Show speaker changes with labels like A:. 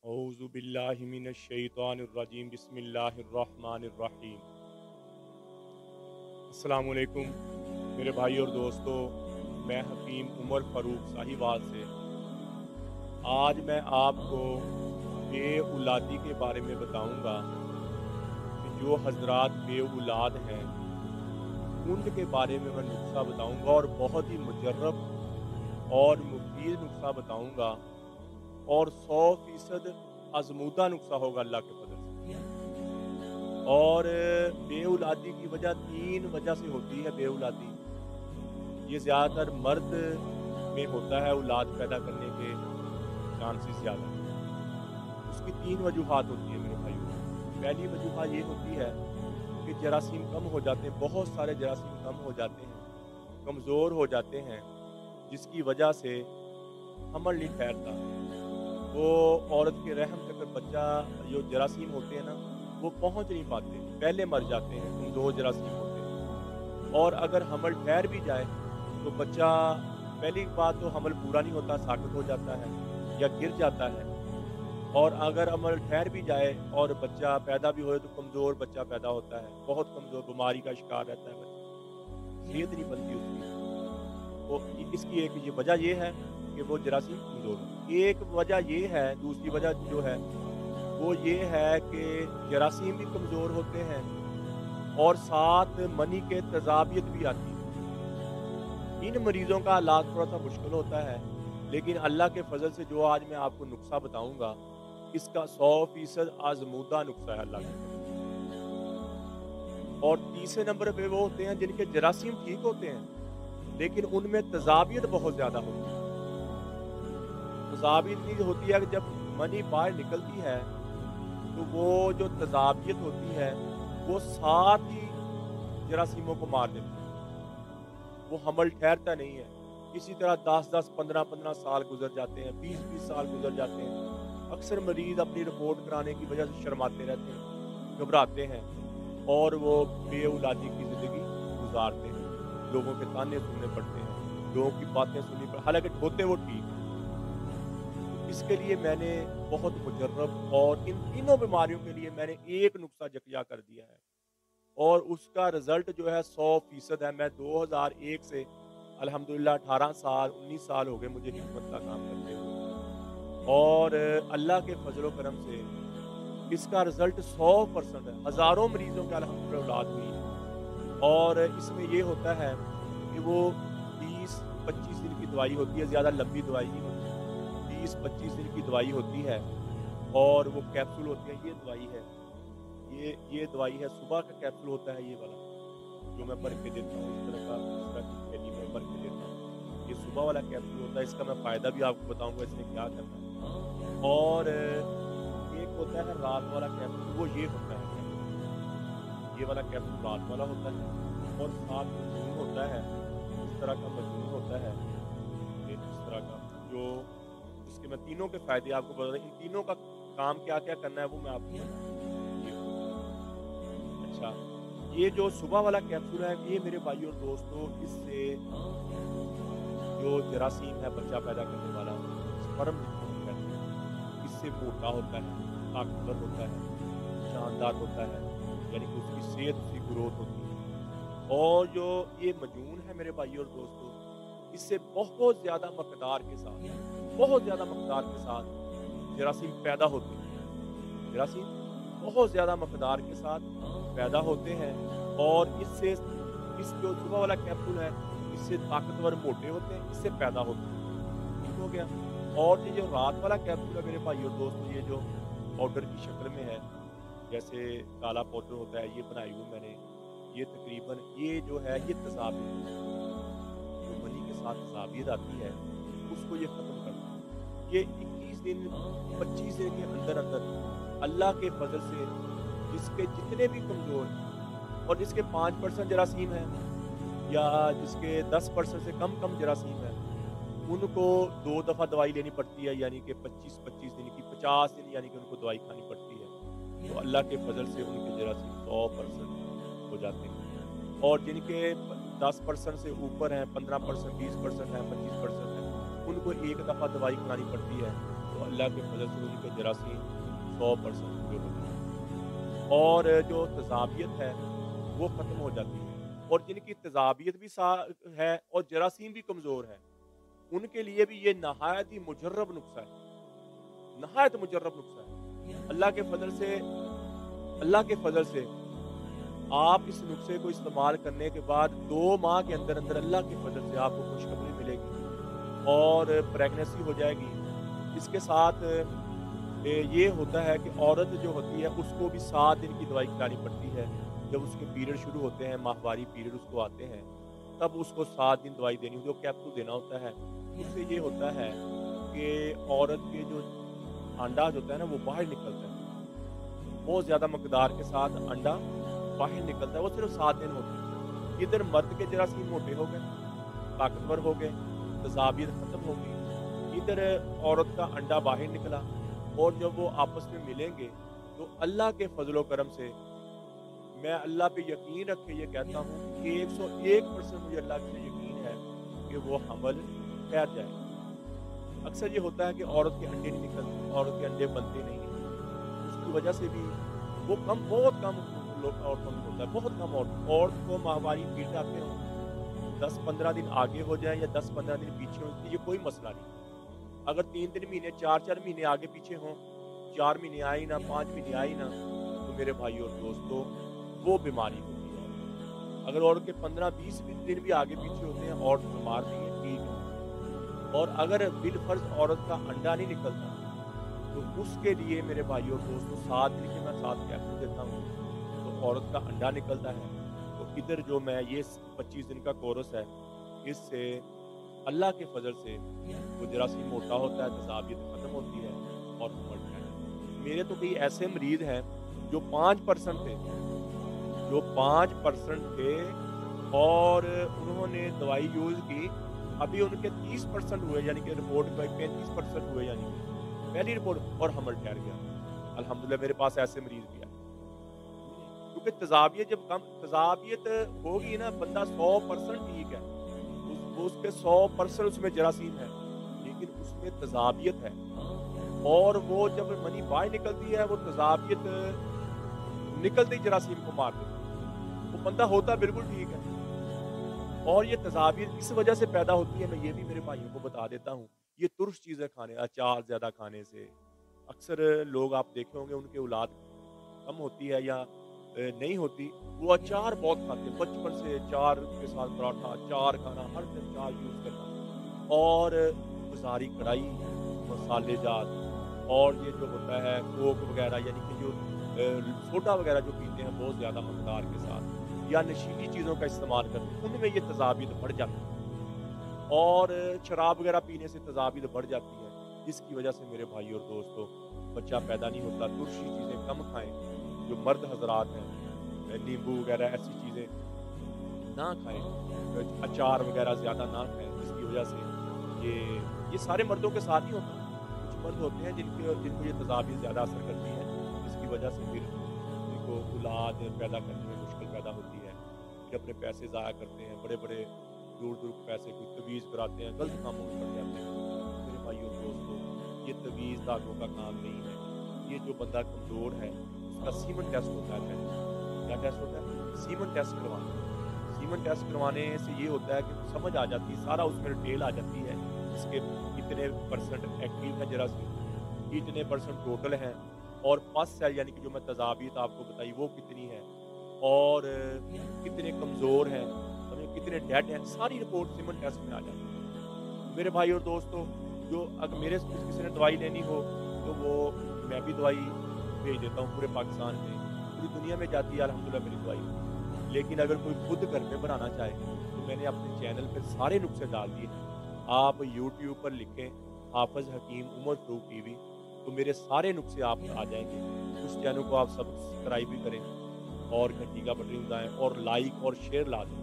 A: औज़ु बिल्लाहि मिनश शैतानिर रजीम बिस्मिल्लाहिर रहमानिर रहीम। अस्सलामु अलैकुम मेरे भाई और दोस्तों, मैं हकीम उमर फ़ारूक साहिवाल से आज मैं आपको बे-औलादी के बारे में बताऊंगा कि जो हज़रात बे-औलाद हैं उनके बारे में मैं नुस्ख़ा बताऊंगा और बहुत ही मुजर्रब और मुफीद नुस्ख़ा बताऊंगा और 100% आज़मूदा नुस्ख़ा होगा अल्लाह के फ़ज़ल से। और बे-औलादी की वजह 3 वजह से होती है बे-औलादी। ये ज़्यादातर मर्द में होता है औलाद पैदा करने के चांसेस ज़्यादा। उसकी 3 वजूहात होती हैं मेरे भाइयों। पहली वजूह ये होती है कि जरासीम कम हो जाते हैं, बहुत सारे जरासीम कम हो जाते हैं, कमज़ोर हो जाते हैं, जिसकी वजह से हमल नहीं ठहरता। वो औरत के रहम तक बच्चा जो जरासीम होते हैं ना, वो पहुँच नहीं पाते, पहले मर जाते हैं, कमज़ोर जरासीम होते हैं। और अगर हमल ठहर भी जाए तो बच्चा, पहली बात तो हमल पूरा नहीं होता, साक़ित हो जाता है या गिर जाता है। और अगर हमल ठहर भी जाए और बच्चा पैदा भी होए तो कमज़ोर बच्चा पैदा होता है, बहुत कमज़ोर, बीमारी का शिकार रहता है बच्चा, सेहत नहीं बनती उसकी। तो इसकी एक ये वजह ये है कि वो जरासीम कमज़ोर हो। एक वजह ये है, दूसरी वजह जो है वो ये है कि जरासीम भी कमज़ोर होते हैं और साथ मनी के तज़ाबियत भी आती है। इन मरीज़ों का इलाज थोड़ा-सा मुश्किल होता है, लेकिन अल्लाह के फ़ज़ल से जो आज मैं आपको नुस्ख़ा बताऊँगा, इसका 100% आज़मूदा नुस्ख़ा है अल्लाह के फ़ज़ल से। और तीसरे नंबर पे वो होते हैं जिनके जरासीम ठीक होते हैं, लेकिन उनमें तज़ाबियत बहुत ज़्यादा होती है। तज़ाबियत ये होती है कि जब मनी बाहर निकलती है, तो वो जो तज़ाबियत होती है, वो साथ ही जरासीमों को मार देती है। वो हमल ठहरता नहीं है। इसी तरह 10-10, 15-15 साल गुज़र जाते हैं, 20-20 साल गुज़र जाते हैं। अक्सर मरीज़ अपनी रिपोर्ट कराने की वजह से शर्माते रहते हैं, घबराते हैं और वो बे-औलादी की ज़िंदगी गुज़ारते हैं। लोगों के ताने सुनने पड़ते हैं, लोगों की बातें सुननी पड़, हालाँकि होते वो ठीक हैं। इसके लिए मैंने बहुत मुजर्रब और इन तीनों बीमारियों के लिए मैंने एक नुस्ख़ा यकजा कर दिया है और उसका रिज़ल्ट जो है 100% है। मैं 2001 से अल्हम्दुलिल्लाह 18 साल, 19 साल हो गए मुझे हिकमत का काम करते हुए और अल्लाह के फ़ज़ल-ओ करम से इसका रिज़ल्ट 100% है। हज़ारों मरीज़ों की अल्हम्दुलिल्लाह औलाद हुई है और इसमें ये होता है कि वो 20-25 दिन की दवाई होती है, ज़्यादा लंबी दवाई नहीं होती। 20-25 दिन की दवाई होती है और वो कैप्सूल होती है, ये दवाई है। ये दवाई है, सुबह का कैप्सूल होता है ये वाला, जो मैं भर के देता हूँ, इस तरह की थैली में भर के देता हूँ। ये सुबह वाला कैप्सूल होता है, इसका मैं फ़ायदा भी आपको बताऊँगा इसमें क्या करना है। और एक होता है रात वाला कैप्सूल, वो ये होता है कैप्सूल। ये वाला कैप्सूल रात वाला होता है और साथ में मजनून होता है, इस तरह का मजनून होता है, ये इस तरह का, जो इसके मैं तीनों के फ़ायदे आपको बता रहा हूँ। इन तीनों का काम क्या-क्या करना है वो मैं आपको बताऊँगा। ये अच्छा, ये जो सुबह वाला कैप्सूल है, ये मेरे भाइयों और दोस्तों, इससे जो जरासीम है बच्चा पैदा करने वाला, स्पर्म जिसको हम कहते हैं, इससे मोटा होता है, ताकतवर होता है, शानदार होता है, यानी कि उसकी सेहत, उसकी ग्रोथ होती है। और जो ये मजून है मेरे भाइयों और दोस्तों, इससे बहुत ज़्यादा मकदार के साथ, बहुत ज़्यादा मकदार के साथ जरासीम पैदा होते हैं। जरासीम बहुत ज़्यादा मकदार के साथ पैदा होते हैं और इससे, इस जो सुबह वाला कैप्सूल है, इससे ताकतवर मोटे होते हैं, इससे पैदा होते हैं। ठीक हो गया? और ये जो रात वाला कैप्सूल है मेरे भाइयों और दोस्तों, ये जो पाउडर की शक्ल में है, जैसे काला पाउडर होता है, ये बनाई हुई मैंने, ये तकरीबन ये जो है ये तज़ाबियत, जो मनी के साथ तज़ाबियत आती है, उसको ये ख़त्म करता है। ये 21 दिन, 25 दिन के अंदर-अंदर अल्लाह के फ़ज़ल से जिसके जितने भी कमज़ोर और जिसके 5% जरासीम हैं या जिसके 10% से कम जरासीम हैं, उनको 2 दफ़ा दवाई लेनी पड़ती है, यानी कि 25-25 दिन की, 50 दिन यानी कि उनको दवाई खानी पड़ती है। तो अल्लाह के फ़ज़ल से उनके जरासीम 100% हो जाते हैं और जिनके 10% से ऊपर हैं, 15%, 20% हैं, 25% हैं, उनको 1 दफ़ा दवाई खानी पड़ती है تو اللہ کے فضل سے ان کے جراثیم 100% پورے ہو جاتے ہیں اور جو تضابیت ہے وہ ختم ہو جاتی ہے، اور جن کی تضابیت بھی ہے اور جراثیم بھی کمزور ہے، ان کے لیے بھی یہ نہایت ہی مجرب نسخہ ہے، نہایت مجرب نسخہ ہے۔ اللہ کے فضل سے آپ اس نسخے کو استعمال کرنے کے بعد 2 ماہ کے اندر اندر اللہ کے فضل سے آپ کو خوشخبری ملے گی اور پریگننسی ہو جائے گی۔ اس کے ساتھ یہ ہوتا ہے کہ عورت جو ہوتی ہے اس کو بھی 7 دن کی دوائی کھلانی پڑتی ہے۔ جب اس کے پیریڈ شروع ہوتے ہیں، ماہواری پیریڈ اس کو آتے ہیں، تب اس کو 7 دن دوائی دینی ہوتی ہے، کیپسول دینا ہوتا ہے۔ اس سے یہ ہوتا ہے کہ عورت کے جو انڈا جو ہوتا ہے نا وہ باہر نکلتا ہے، بہت زیادہ مقدار کے ساتھ انڈا باہر نکلتا ہے، وہ صرف 7 دن ہوتے ہیں۔ ادھر مرد کے جراثیم موٹے ہو گئے، طاقتور ہو گئے، تضابیت ختم ہو گئی، ادھر عورت کا انڈا باہر نکلا، اور جب وہ آپس میں ملیں گے تو اللہ کے فضل و کرم سے میں اللہ پہ یقین رکھ کے یہ کہتا ہوں کہ 101% مجھے اللہ سے یقین ہے کہ وہ حمل ٹھہر جائے گا۔ اکثر یہ ہوتا ہے کہ عورت کے انڈے نہیں نکلتے، عورت کے انڈے بنتے نہیں ہیں، اس کی وجہ سے بھی وہ بہت کم عورتوں میں ہوتا ہے، بہت کم عورت کو ماہواری پیریڈ آتے ہوں، 10-15 دن آگے ہو جائیں یا 10-15 دن پیچھے ہو، یہ کوئی مسئلہ نہیں۔ اگر 3 مہینے 4 مہینے آگے پیچھے ہوں، 4 مہینے آئی نہ، 5 مہینے آئی نہ، تو میرے بھائی اور دوستوں وہ بیماری ہوتی ہے۔ اگر عورت کے 15-20 دن بھی آگے پیچھے ہوتے ہیں، عورت بیمار نہیں ہے، ٹھیک ہے۔ اور اگر بالفرض عورت کا انڈا نہیں نکلتا تو اس کے لیے میرے بھائی اور دوستوں 7 دن کے میں 7 کیپسول دیتا ہوں، تو عورت کا انڈا نکلتا ہے۔ تو ادھر جو میں یہ 25 دن کا کورس ہے، اس سے اللہ کے فضل سے وہ جراثیم موٹا ہوتا ہے، تضابیت ختم ہوتی ہے اور حمل ٹھہر جاتا ہے۔ میرے تو کئی ایسے مریض ہیں جو 5% تھے اور انہوں نے دوائی یوز کی، ابھی ان کے 30% ہوئے، یعنی کہ رپورٹ میں 35% ہوئے، یعنی کہ پہلی رپورٹ، اور حمل ٹھہر گیا۔ الحمدللہ میرے پاس ایسے مریض بھی ہیں، کیونکہ تضابیت جب کم تضابیت ہوگی نا، بندہ 100% ٹھیک ہے، اس کے 100% اس میں جراثیم ہے، لیکن اس میں تضابیت ہے، اور وہ جب منی باہر نکلتی ہے وہ تضابیت نکلتے ہی جراثیم کو مار دیتی ہے، وہ بندہ ہوتا بالکل ٹھیک ہے۔ اور یہ تضابیت اس وجہ سے پیدا ہوتی ہے، میں یہ بھی میرے بھائیوں کو بتا دیتا ہوں، یہ ترش چیزیں کھانے، اچار زیادہ کھانے سے اکثر لوگ آپ دیکھے ہوں گے ان کی اولاد کم ہوتی ہے یا نہیں ہوتی، وہ اچار بہت کھاتے ہیں، بچپن سے اچار کے ساتھ پراٹھا، اچار کھانا، ہر دن اچار یوز کرنا، اور بازاری کڑھائی، مسالے جات، اور یہ جو ہوتا ہے کوک وغیرہ، یعنی کہ جو سوڈا وغیرہ جو پیتے ہیں بہت زیادہ مقدار کے ساتھ، یا نشیلی چیزوں کا استعمال کرتے ہیں، ان میں یہ تضابیت بڑھ جاتی ہے، اور شراب وغیرہ پینے سے تضابیت بڑھ جاتی ہے، جس کی وجہ سے میرے بھائی اور دوستوں بچہ پیدا نہیں ہوتا۔ ترشی چیزیں کم کھائیں، جو مرد حضرات ہیں، نیمبو وغیرہ ایسی چیزیں نہ کھائیں، اچار وغیرہ زیادہ نہ کھائیں، جس کی وجہ سے یہ سارے مردوں کے ساتھ ہی ہوتا ہے۔ کچھ مرد ہوتے ہیں جن کو یہ تضابیت زیادہ اثر کرتی ہے، جس کی وجہ سے پھر ان کو اولاد پیدا کرنے میں مشکل پیدا ہوتی ہے، پھر اپنے پیسے ضائع کرتے ہیں، بڑے بڑے دور دور پیسے کوئی تویز کراتے ہیں، غلط کاموں میں پڑ جاتے ہیں۔ میرے بھائی اور دوستوں، یہ تویز دھاگوں کا کام نہیں ہے، یہ جو بندہ کمزور ہے اس کا سیمن ٹیسٹ ہوتا ہے، پہلے کیا ٹیسٹ ہوتا ہے؟ سیمن ٹیسٹ کروانا۔ سیمن ٹیسٹ کروانے سے یہ ہوتا ہے کہ سمجھ آ جاتی ہے، سارا اس میں ڈیٹیل آ جاتی ہے، اس کے کتنے پرسنٹ ایکٹیو ہے جراثیم، کتنے پرسنٹ ٹوٹل ہیں، اور پس سیل یعنی کہ جو میں تضابیت آپ کو بتائی وہ کتنی ہے، اور کتنے کمزور ہیں، کتنے ڈیڈ ہیں، ساری رپورٹ سیمن ٹیسٹ میں آ جاتی ہے۔ میرے بھائی اور دوستوں، جو اگر میرے کسی نے دوائی لینی ہو تو وہ میں بھی دوائی بھیج دیتا ہوں، پورے پاکستان میں، پوری دنیا میں جاتی ہے الحمدللہ میری دوائی۔ لیکن اگر کوئی خود گھر میں بنانا چاہے تو میں نے اپنے چینل پہ سارے نسخے ڈال دیے ہیں، آپ یوٹیوب پر لکھیں حافظ حکیم عمر فاروق ٹی وی، تو میرے سارے نسخے آپ آ جائیں گے۔ اس چینل کو آپ سبسکرائب بھی کریں اور گھنٹی کا بٹن دبائیں اور لائک اور شیئر لازمی